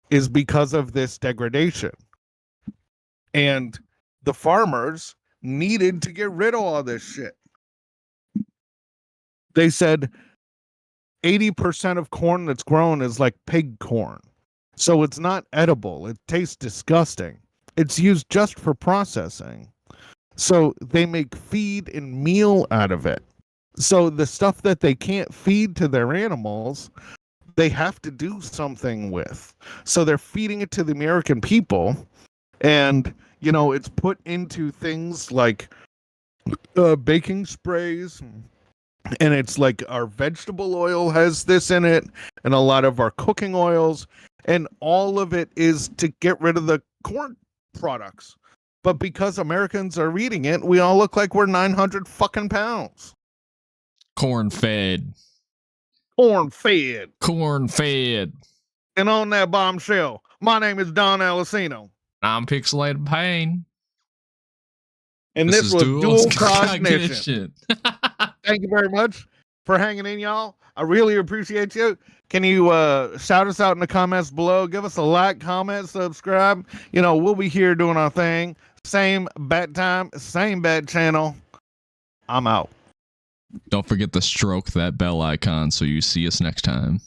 B: is because of this degradation. And the farmers needed to get rid of all this shit. They said 80% of corn that's grown is like pig corn. So it's not edible. It tastes disgusting. It's used just for processing. So they make feed and meal out of it. So the stuff that they can't feed to their animals, they have to do something with. So they're feeding it to the American people. And, you know, it's put into things like baking sprays. And it's like our vegetable oil has this in it, and a lot of our cooking oils, and all of it is to get rid of the corn products. But because Americans are eating it, we all look like we're 900 fucking pounds.
A: Corn fed.
B: Corn fed.
A: Corn fed.
B: And on that bombshell, my name is Don Alessino.
A: I'm PixelatedPain.
B: And this was Dual Cognition. Thank you very much for hanging in, y'all. I really appreciate you. Can you shout us out in the comments below? Give us a like, comment, subscribe. You know, we'll be here doing our thing. Same bat time, same bat channel. I'm out.
A: Don't forget to stroke that bell icon so you see us next time.